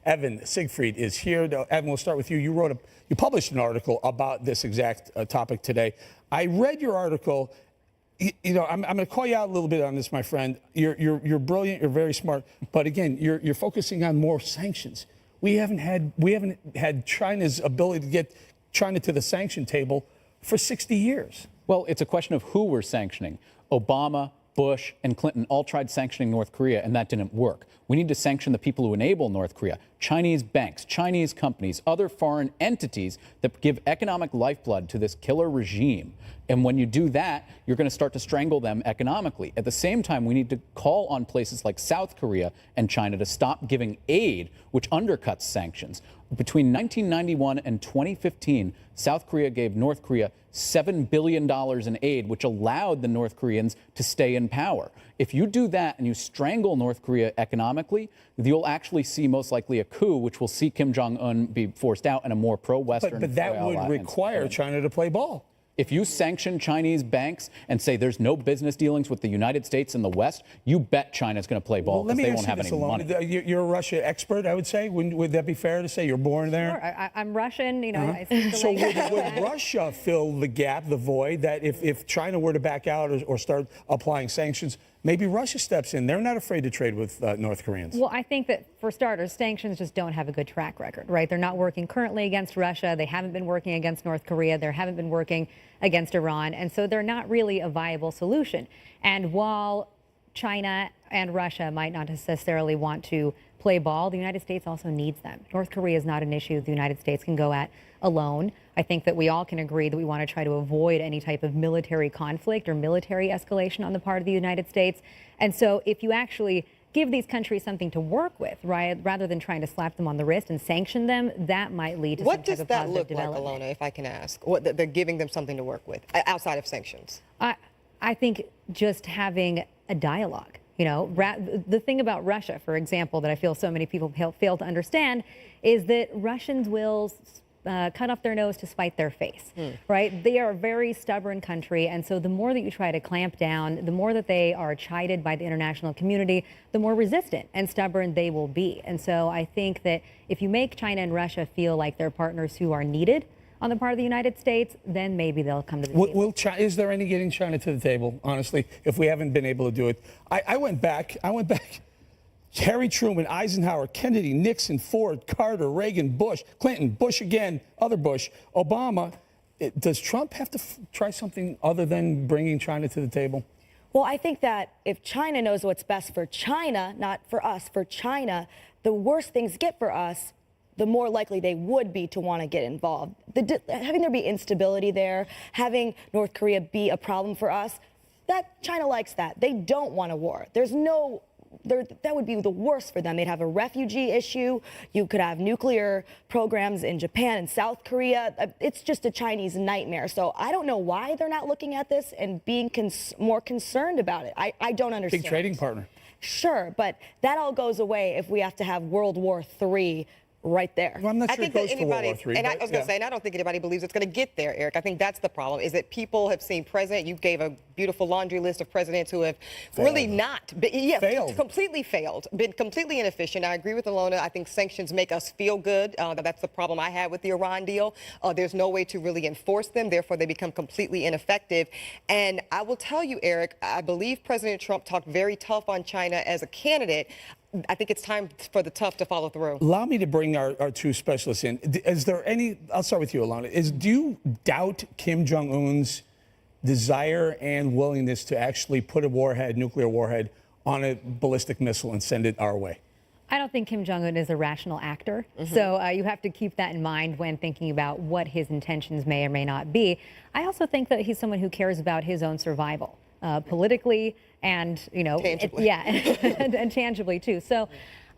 Evan Siegfried is here. Evan, we'll start with you. You published an article about this exact topic today. I read your article. I'm going to call you out a little bit on this, my friend. You're brilliant. You're very smart. But again, you're focusing on more sanctions. We haven't had China's ability to get China to the sanction table for 60 years. Well, it's a question of who we're sanctioning. Obama, Bush, and Clinton all tried sanctioning North Korea, and that didn't work. We need to sanction the people who enable North Korea, Chinese banks, Chinese companies, other foreign entities that give economic lifeblood to this killer regime. And when you do that, you're going to start to strangle them economically. At the same time, we need to call on places like South Korea and China to stop giving aid, which undercuts sanctions. Between 1991 and 2015, South Korea gave North Korea $7 billion in aid, which allowed the North Koreans to stay in power. If you do that and you strangle North Korea economically, you'll actually see most likely a coup, which will see Kim Jong Un be forced out and a more pro-Western. But that would require China to play ball. If you sanction Chinese banks and say there's no business dealings with the United States and the West, you bet China's going to play ball because they won't have any money. You're a Russia expert, I would say. Would that be fair to say? You're born there? Sure. I'm Russian, I speak the language. So would Russia fill the gap, the void, that if China were to back out or start applying sanctions, maybe Russia steps in? They're not afraid to trade with North Koreans. Well, I think that, for starters, sanctions just don't have a good track record, right? They're not working currently against Russia. They haven't been working against North Korea. They haven't been working against Iran. And so they're not really a viable solution. And while China and Russia might not necessarily want to play ball, the United States also needs them. North Korea is not an issue the United States can go at alone. I think that we all can agree that we want to try to avoid any type of military conflict or military escalation on the part of the United States. And so if you actually give these countries something to work with, right, rather than trying to slap them on the wrist and sanction them, that might lead to some type of positive development. What does that look like, Alona, if I can ask? They're giving them something to work with outside of sanctions? I think just having a dialogue. The thing about Russia, for example, that I feel so many people fail to understand is that Russians will cut off their nose to spite their face, right? They are a very stubborn country, and so the more that you try to clamp down, the more that they are chided by the international community, the more resistant and stubborn they will be. And so I think that if you make China and Russia feel like they're partners who are needed on the part of the United States, then maybe they'll come to the table. Is there any getting China to the table, honestly, if we haven't been able to do it? I went back. Harry Truman, Eisenhower, Kennedy, Nixon, Ford, Carter, Reagan, Bush, Clinton, Bush again, other Bush, Obama. Does Trump have to try something other than bringing China to the table? Well, I think that if China knows what's best for China, not for us, for China, the worse things get for us, the more likely they would be to want to get involved. Having there be instability there, having North Korea be a problem for us, that China likes that. They don't want a war. That would be the worst for them. They'd have a refugee issue. You could have nuclear programs in Japan and South Korea. It's just a Chinese nightmare. So I don't know why they're not looking at this and being more concerned about it. I don't understand. Big trading partner. Sure, but that all goes away if we have to have World War III right there. Well, I'm not sure it goes to World War III. And I was going to say, and I don't think anybody believes it's going to get there, Eric. I think that's the problem, is that people have seen you gave a beautiful laundry list of presidents who have really not, completely failed, been completely inefficient. I agree with Alona. I think sanctions make us feel good. That's the problem I had with the Iran deal. There's no way to really enforce them. Therefore, they become completely ineffective. And I will tell you, Eric, I believe President Trump talked very tough on China as a candidate. I think it's time for the tough to follow through. Allow me to bring our two specialists in. Is there any, I'll start with you, Alona. Do you doubt Kim Jong Un's desire and willingness to actually put a nuclear warhead, on a ballistic missile and send it our way? I don't think Kim Jong Un is a rational actor. So you have to keep that in mind when thinking about what his intentions may or may not be. I also think that he's someone who cares about his own survival. Politically and, tangibly. and tangibly too. So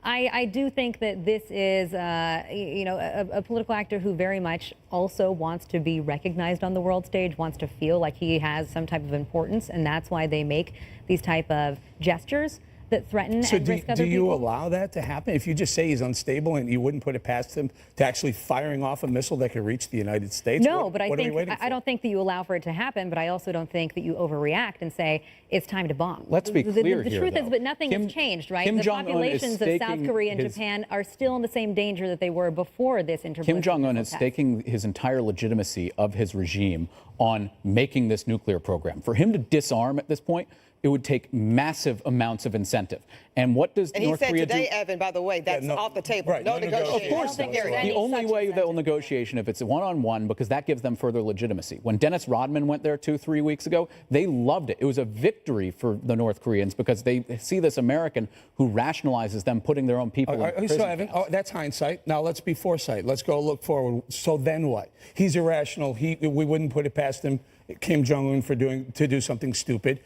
I do think that this is, a political actor who very much also wants to be recognized on the world stage, wants to feel like he has some type of importance, and that's why they make these type of gestures. that threaten So and risk other do you people. allow that to happen? If you just say he's unstable and you wouldn't put it past him to actually firing off a missile that could reach the United States? No, but I what are we think waiting I don't think that you allow for it to happen, but I also don't think that you overreact and say it's time to bomb. Let's be clear the here, truth though. is, but nothing has changed, right? Kim The Jong Un is populations of South staking Korea and his- Japan are still in the same danger that they were before this intervention. Kim Jong Un is staking his entire legitimacy of his regime on making this nuclear program. For him to disarm at this point, it would take massive amounts of incentive. And what does And North he said Korea today, do? Evan, by the way, that's off the table. right, No no negotiation. negotiation. Of course, don't think there's the any only such way they'll incentive. negotiation if it's one-on-one, because that gives them further legitimacy. When Dennis Rodman went there 2-3 weeks ago, they loved it. It was a victory for the North Koreans because they see this American who rationalizes them putting their own people in prison So, Evan, camps. that's hindsight. Now let's be foresight. Let's go look forward. So then what? He's irrational. We wouldn't put it past him, Kim Jong Un, to do something stupid.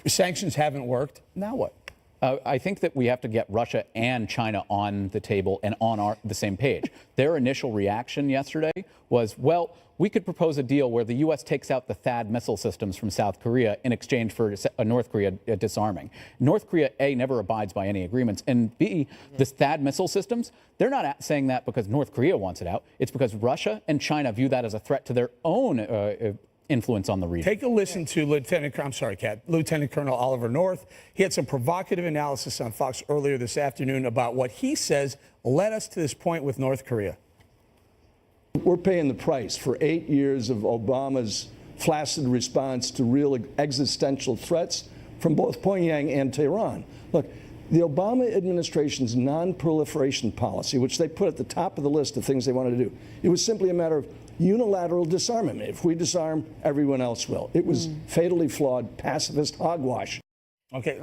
Sanctions haven't worked. Now what? I think that we have to get Russia and China on the table and on the same page. Their initial reaction yesterday was, well, we could propose a deal where the U.S. takes out the THAAD missile systems from South Korea in exchange for North Korea disarming. North Korea, A, never abides by any agreements, and B, the THAAD missile systems, they're not saying that because North Korea wants it out. It's because Russia and China view that as a threat to their own influence on the region. Take a listen to Lieutenant Colonel Oliver North. He had some provocative analysis on Fox earlier this afternoon about what he says led us to this point with North Korea. We're paying the price for 8 years of Obama's flaccid response to real existential threats from both Pyongyang and Tehran. Look, the Obama administration's non-proliferation policy, which they put at the top of the list of things they wanted to do, it was simply a matter of unilateral disarmament. If we disarm, everyone else will. It was fatally flawed, pacifist hogwash. Okay,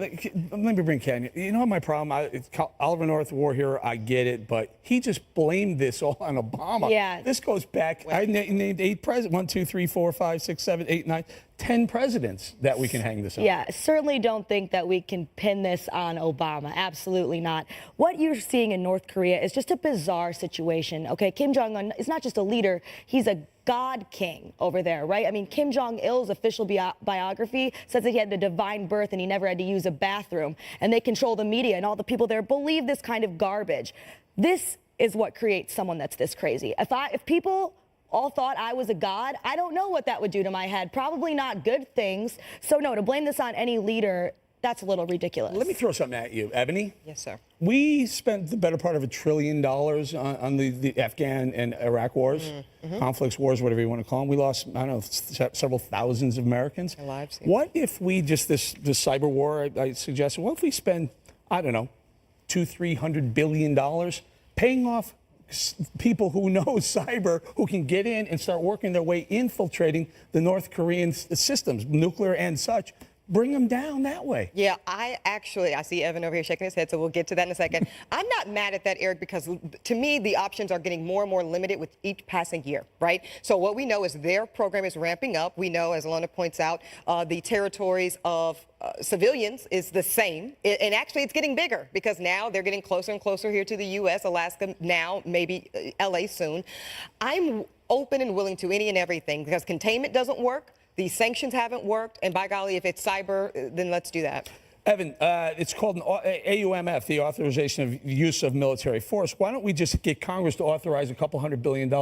let me bring Ken. You know what my problem? Oliver North, war hero, I get it, but he just blamed this all on Obama. Yeah. This goes back, I named 8 presidents, 1, 2, 3, 4, 5, 6, 7, 8, 9, 10 presidents that we can hang this on. Yeah, certainly don't think that we can pin this on Obama. Absolutely not. What you're seeing in North Korea is just a bizarre situation. Okay, Kim Jong Un is not just a leader, he's a God king over there, right? I mean, Kim Jong Il's official biography says that he had a divine birth and he never had to use a bathroom. And they control the media, and all the people there believe this kind of garbage. This is what creates someone that's this crazy. If people all thought I was a god, I don't know what that would do to my head. Probably not good things. So no, to blame this on any leader, that's a little ridiculous. Let me throw something at you, Ebony. Yes, sir. We spent the better part of $1 trillion on the Afghan and Iraq wars, conflicts, wars, whatever you want to call them. We lost, I don't know, several thousands of Americans. Their lives, yeah. What if we just, this cyber war I suggested, what if we spend, I don't know, $200-300 billion paying off people who know cyber, who can get in and start working their way infiltrating the North Korean systems, nuclear and such. Bring them down that way. Yeah, I see Evan over here shaking his head, so we'll get to that in a second. I'm not mad at that, Eric, because to me, the options are getting more and more limited with each passing year, right? So what we know is their program is ramping up. We know, as Alona points out, the territories of civilians is the same. And actually, it's getting bigger because now they're getting closer and closer here to the U.S., Alaska now, maybe L.A. soon. I'm open and willing to any and everything because containment doesn't work. These sanctions haven't worked, and by golly, if it's cyber, then let's do that. Evan, it's called an AUMF, the Authorization of Use of Military Force. Why don't we just get Congress to authorize $200 billion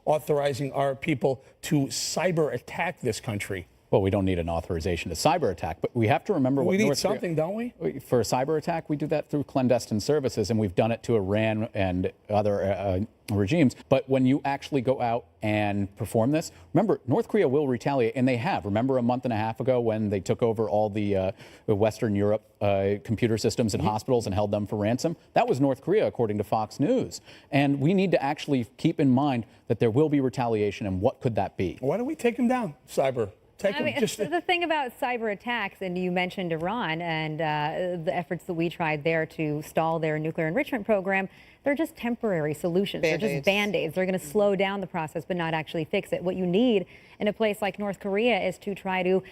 authorizing our people to cyber attack this country? Well, we don't need an authorization to cyber attack, but we have to remember what We need North Korea- something, don't we? For a cyber attack, we do that through clandestine services, and we've done it to Iran and other regimes. But when you actually go out and perform this, remember, North Korea will retaliate, and they have. Remember a month and a half ago when they took over all the Western Europe computer systems and hospitals and held them for ransom? That was North Korea, according to Fox News. And we need to actually keep in mind that there will be retaliation, and what could that be? Why don't we take them down, cyber? I mean, the thing about cyber attacks, and you mentioned Iran and the efforts that we tried there to stall their nuclear enrichment program, they're just temporary solutions. They're just Band-Aids. They're going to slow down the process but not actually fix it. What you need in a place like North Korea is to try to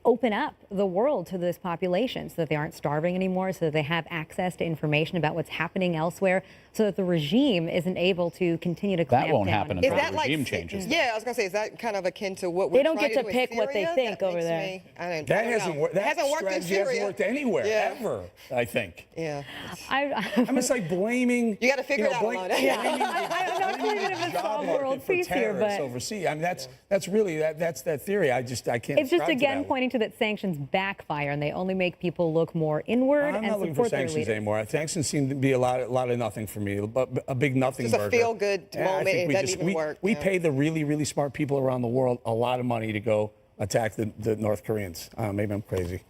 open up the world to this population so that they aren't starving anymore, so that they have access to information about what's happening elsewhere, so that the regime isn't able to continue to clamp That won't down. happen and until pressure. the regime changes. Yeah, I was going to say, is that kind of akin to what we're They don't trying get to to do in pick what they Syria? think That over makes there. me- I don't That know. hasn't worked. That hasn't worked in strategy hasn't Syria. worked anywhere, Yeah. ever, I think. Yeah. I mean, it's like blaming. You gotta figure it out, Alana. I'm not claiming to solve world peace here, but overseas. I mean, that's really that's that theory. I can't. it's just subscribe to again that. pointing to that sanctions backfire and they only make people look more inward I'm and not looking for support their sanctions leaders. anymore. Sanctions seem to be a lot of nothing for me. A big nothing Just a burger. feel-good I moment. think It we doesn't even work, We yeah. pay the really smart people around the world a lot of money to go attack the North Koreans. Maybe I'm crazy.